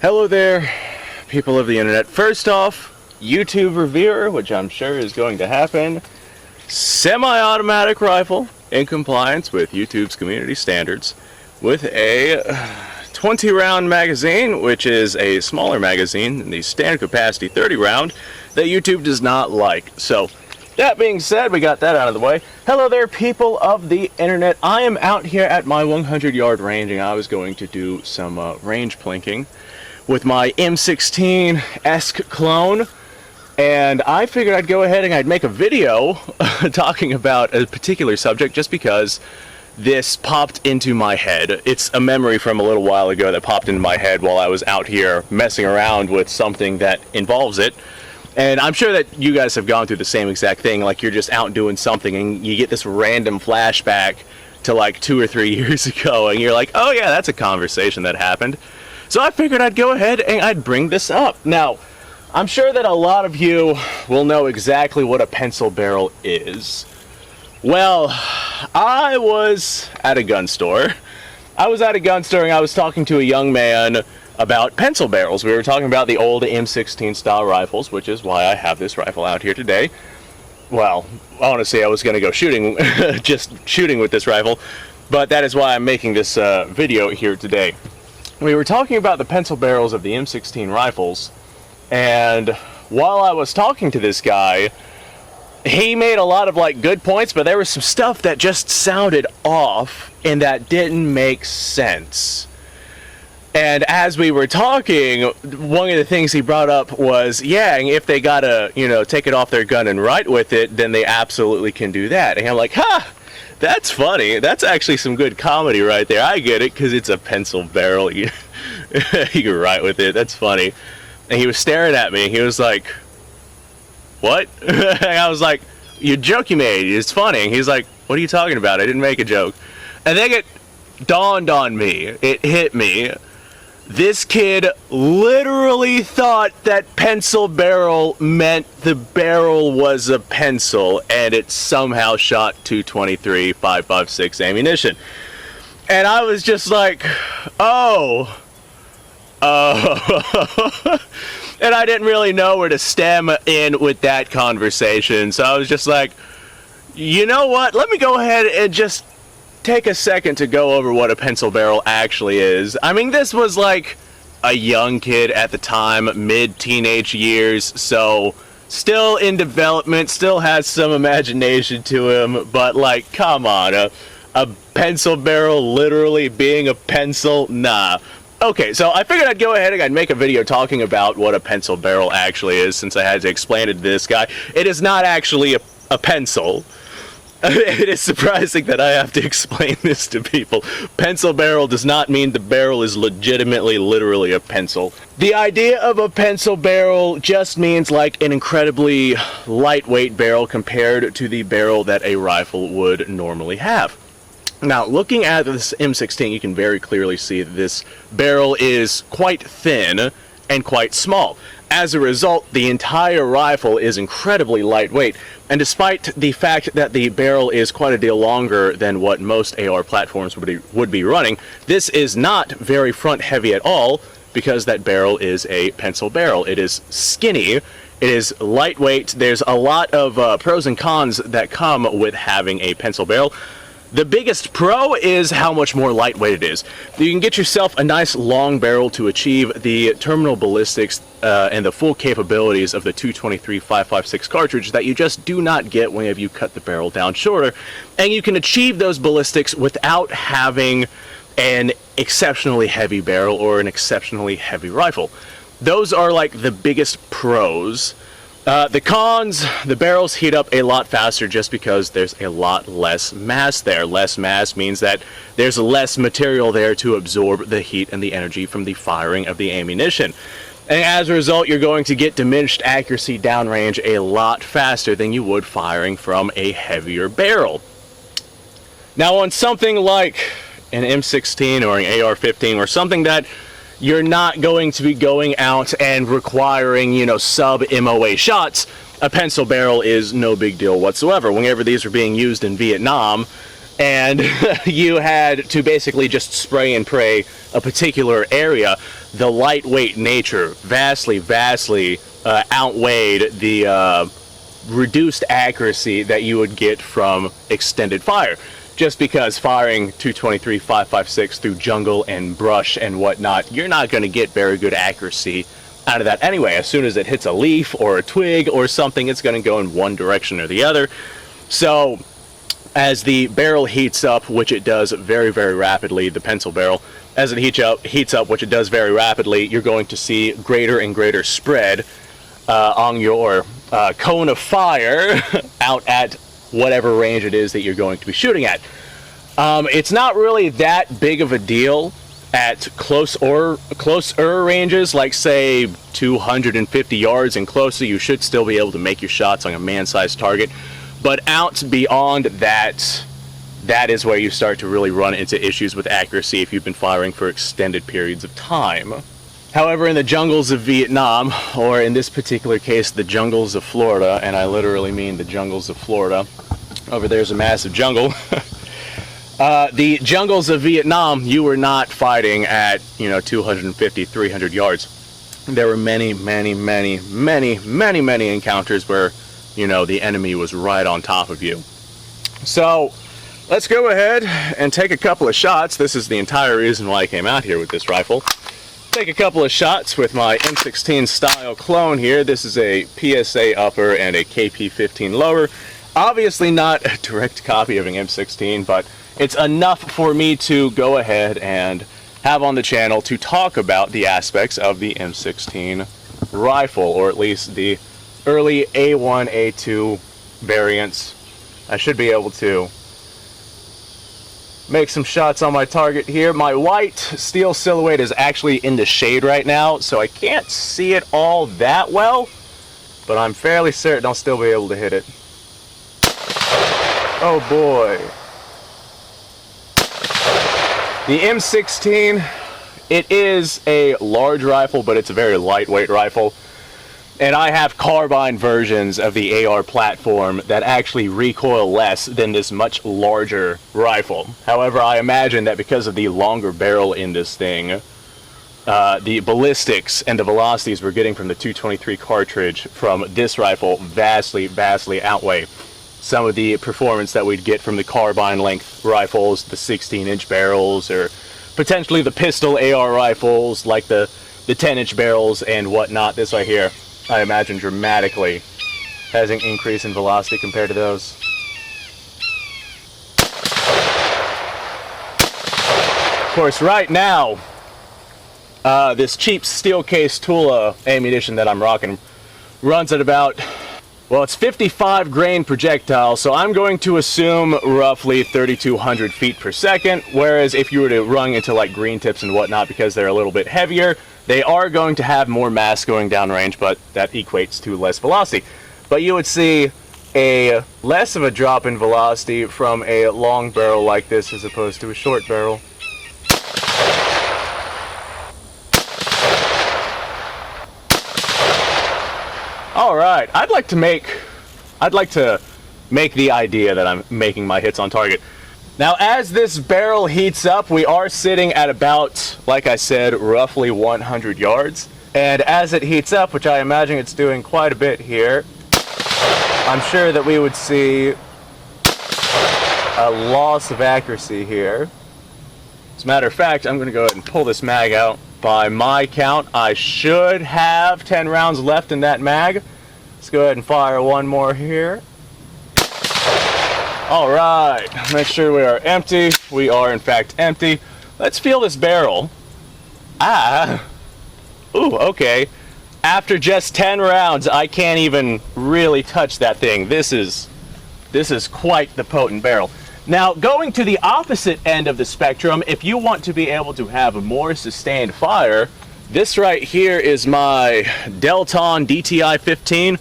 Hello there, people of the internet. First off, YouTube reviewer, which I'm sure is going to happen. Semi-automatic rifle in compliance with YouTube's community standards with a 20-round magazine, which is a smaller magazine than the standard capacity 30-round that YouTube does not like. So, that being said, we got that out of the way. Hello there, people of the internet. I am out here at my 100-yard range, and I was going to do some range plinking with my M16-esque clone, and I figured I'd go ahead and I'd make a video talking about a particular subject just because this popped into my head. It's a memory from a little while ago that popped into my head while I was out here messing around with something that involves it. And I'm sure that you guys have gone through the same exact thing, like you're just out doing something and you get this random flashback to like 2 or 3 years ago, and you're like, oh yeah, that's a conversation that happened. So I figured I'd go ahead and I'd bring this up. Now, I'm sure that a lot of you will know exactly what a pencil barrel is. Well, I was at a gun store. And I was talking to a young man about pencil barrels. We were talking about the old M16 style rifles, which is why I have this rifle out here today. Well, honestly, I was going to go shooting, just shooting with this rifle, but that is why I'm making this video here today. We were talking about the pencil barrels of the M16 rifles, and while I was talking to this guy, he made a lot of like good points, but there was some stuff that just sounded off and that didn't make sense. And as we were talking, one of the things he brought up was, yeah, if they gotta, take it off their gun and write with it, then they absolutely can do that. And I'm like, ha! That's funny. That's actually some good comedy right there. I get it, because it's a pencil barrel. You can write with it. That's funny. And he was staring at me. He was like, what? And I was like, your joke you made, it's funny. And he's like, what are you talking about? I didn't make a joke. And then it dawned on me. It hit me. This kid literally thought that pencil barrel meant the barrel was a pencil and it somehow shot 223 5.56 ammunition. And I was just like, oh. And I didn't really know where to stem in with that conversation. So I was just like, you know what? Let me go ahead and just take a second to go over what a pencil barrel actually is. I mean, this was like a young kid at the time, mid-teenage years, so still in development, still has some imagination to him, but like, come on, a pencil barrel literally being a pencil? Nah. Okay, so I figured I'd go ahead and I'd make a video talking about what a pencil barrel actually is, since I had to explain it to this guy. It is not actually a pencil. It is surprising that I have to explain this to people. Pencil barrel does not mean the barrel is legitimately, literally a pencil. The idea of a pencil barrel just means like an incredibly lightweight barrel compared to the barrel that a rifle would normally have. Now, looking at this M16, you can very clearly see that this barrel is quite thin and quite small. As a result, the entire rifle is incredibly lightweight, and despite the fact that the barrel is quite a deal longer than what most AR platforms would be running, this is not very front heavy at all, because that barrel is a pencil barrel. It is skinny, it is lightweight. There's a lot of pros and cons that come with having a pencil barrel. The biggest pro is how much more lightweight it is. You can get yourself a nice long barrel to achieve the terminal ballistics and the full capabilities of the 223 5.56 cartridge that you just do not get whenever you cut the barrel down shorter. And you can achieve those ballistics without having an exceptionally heavy barrel or an exceptionally heavy rifle. Those are like the biggest pros. The cons, the barrels heat up a lot faster just because there's a lot less mass there. Less mass means that there's less material there to absorb the heat and the energy from the firing of the ammunition. And as a result, you're going to get diminished accuracy downrange a lot faster than you would firing from a heavier barrel. Now on something like an M16 or an AR-15 or something that you're not going to be going out and requiring, sub-MOA shots, a pencil barrel is no big deal whatsoever. Whenever these were being used in Vietnam, and you had to basically just spray and pray a particular area, the lightweight nature vastly outweighed the reduced accuracy that you would get from extended fire. Just because firing 223 5.56 through jungle and brush and whatnot, you're not going to get very good accuracy out of that anyway. As soon as it hits a leaf or a twig or something, it's going to go in one direction or the other. So as the barrel heats up, which it does very rapidly, the pencil barrel, as it heats up, which it does very rapidly, you're going to see greater and greater spread on your cone of fire out at whatever range it is that you're going to be shooting at. It's not really that big of a deal at closer ranges, like say 250 yards and closer. You should still be able to make your shots on a man-sized target. But out beyond that, that is where you start to really run into issues with accuracy if you've been firing for extended periods of time. However, in the jungles of Vietnam, or in this particular case, the jungles of Florida, and I literally mean the jungles of Florida, over there's a massive jungle. The jungles of Vietnam, you were not fighting at, 250, 300 yards. There were many encounters where, the enemy was right on top of you. So, let's go ahead and take a couple of shots. This is the entire reason why I came out here with this rifle. Take a couple of shots with my M16 style clone here. This is a PSA upper and a KP15 lower. Obviously not a direct copy of an M16, but it's enough for me to go ahead and have on the channel to talk about the aspects of the M16 rifle, or at least the early A1, A2 variants. I should be able to make some shots on my target here. My white steel silhouette is actually in the shade right now, so I can't see it all that well, but I'm fairly certain I'll still be able to hit it. Oh boy. The M16, it is a large rifle, but it's a very lightweight rifle. And I have carbine versions of the AR platform that actually recoil less than this much larger rifle. However, I imagine that because of the longer barrel in this thing, the ballistics and the velocities we're getting from the 223 cartridge from this rifle vastly outweigh some of the performance that we'd get from the carbine length rifles, the 16-inch barrels, or potentially the pistol AR rifles like the 10-inch barrels and whatnot. This right here, I imagine, dramatically has an increase in velocity compared to those. Of course, right now, this cheap steel case Tula ammunition that I'm rocking runs at about, well, it's 55 grain projectile, so I'm going to assume roughly 3,200 feet per second, whereas if you were to run into like green tips and whatnot, because they're a little bit heavier, they are going to have more mass going downrange, but that equates to less velocity. But you would see a less of a drop in velocity from a long barrel like this as opposed to a short barrel. Alright, I'd like to make the idea that I'm making my hits on target. Now, as this barrel heats up, we are sitting at about, like I said, roughly 100 yards. And as it heats up, which I imagine it's doing quite a bit here, I'm sure that we would see a loss of accuracy here. As a matter of fact, I'm going to go ahead and pull this mag out. By my count, I should have 10 rounds left in that mag. Let's go ahead and fire one more here. Alright, make sure we are empty. We are in fact empty. Let's feel this barrel. Ooh, okay. After just 10 rounds, I can't even really touch that thing. This is quite the potent barrel. Now, going to the opposite end of the spectrum, if you want to be able to have a more sustained fire, this right here is my Delton DTI 15.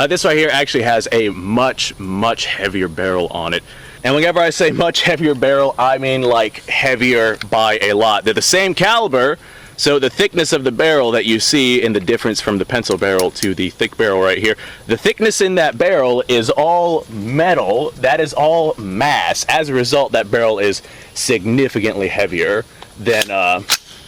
This right here actually has a much heavier barrel on it. And whenever I say much heavier barrel, I mean like heavier by a lot. They're the same caliber, So the thickness of the barrel that you see in the difference from the pencil barrel to the thick barrel right here, the thickness in that barrel is all metal. That is all mass. As a result, that barrel is significantly heavier than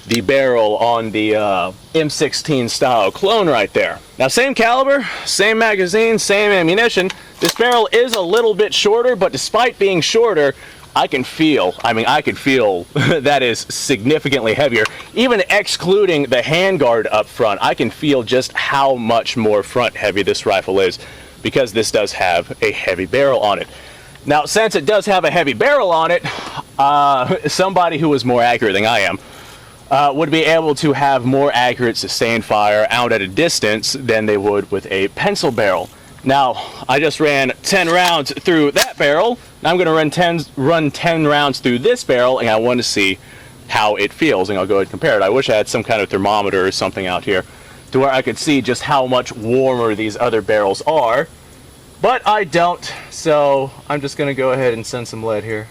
the barrel on the M16 style clone right there. Now, same caliber, same magazine, same ammunition. This barrel is a little bit shorter, but despite being shorter, I can feel that is significantly heavier. Even excluding the handguard up front, I can feel just how much more front heavy this rifle is, because this does have a heavy barrel on it. Now, since it does have a heavy barrel on it, somebody who is more accurate than I am would be able to have more accurate sustained fire out at a distance than they would with a pencil barrel. Now, I just ran 10 rounds through that barrel. Now I'm going to run 10 rounds through this barrel, and I want to see how it feels, and I'll go ahead and compare it. I wish I had some kind of thermometer or something out here to where I could see just how much warmer these other barrels are, but I don't, so I'm just going to go ahead and send some lead here.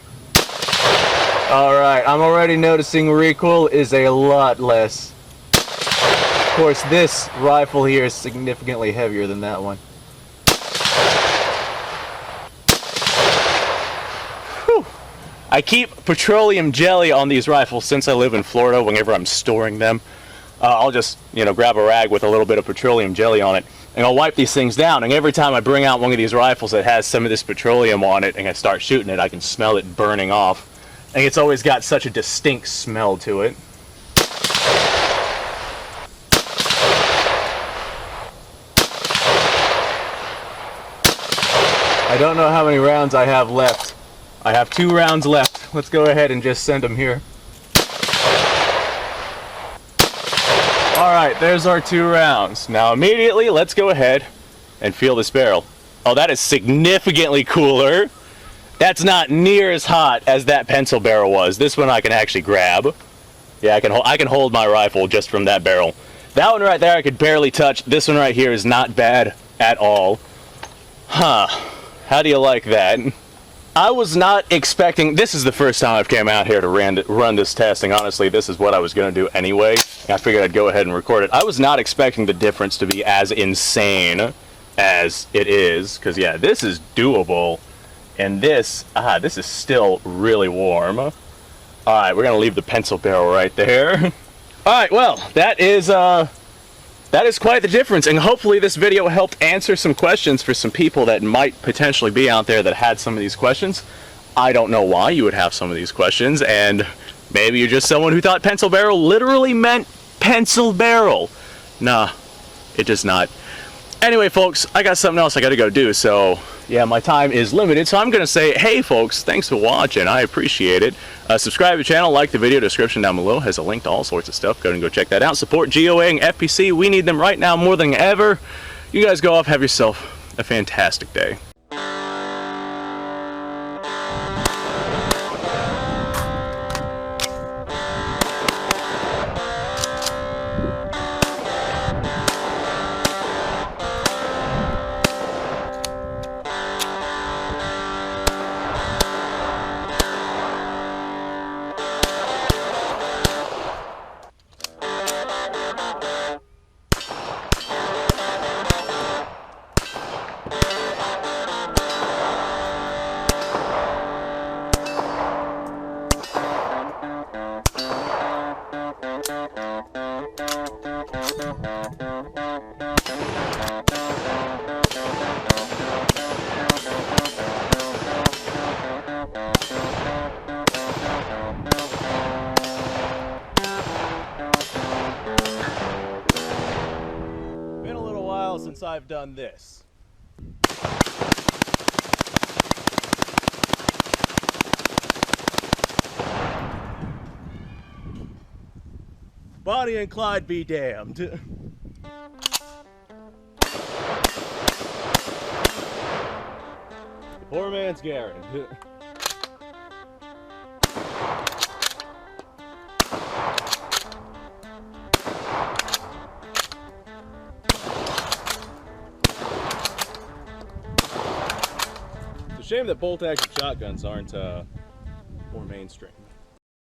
Alright, I'm already noticing recoil is a lot less. Of course, this rifle here is significantly heavier than that one. I keep petroleum jelly on these rifles since I live in Florida. Whenever I'm storing them, I'll just, grab a rag with a little bit of petroleum jelly on it, and I'll wipe these things down. And every time I bring out one of these rifles that has some of this petroleum on it and I start shooting it, I can smell it burning off. And it's always got such a distinct smell to it. I don't know how many rounds I have left. I have 2 rounds left. Let's go ahead and just send them here. Alright, there's our 2 rounds. Now immediately, let's go ahead and feel this barrel. Oh, that is significantly cooler. That's not near as hot as that pencil barrel was. This one I can actually grab. Yeah, I can hold my rifle just from that barrel. That one right there I could barely touch. This one right here is not bad at all. Huh. How do you like that? I was not expecting, this is the first time I've came out here to run this testing. Honestly, this is what I was going to do anyway. I figured I'd go ahead and record it. I was not expecting the difference to be as insane as it is, because yeah, this is doable, and this is still really warm. Alright, we're going to leave the pencil barrel right there. Alright, well, that is quite the difference, and hopefully this video helped answer some questions for some people that might potentially be out there that had some of these questions. I don't know why you would have some of these questions, and maybe you're just someone who thought pencil barrel literally meant pencil barrel. Nah, it does not. Anyway, folks, I got something else I gotta go do, so yeah, my time is limited, so I'm gonna say, hey folks, thanks for watching, I appreciate it. Subscribe to the channel, like the video, description down below has a link to all sorts of stuff. Go ahead and go check that out. Support GOA and FPC, we need them right now more than ever. You guys go off, have yourself a fantastic day. Since I've done this. Bonnie and Clyde be damned. Poor man's Garen. Shame that bolt action shotguns aren't more mainstream.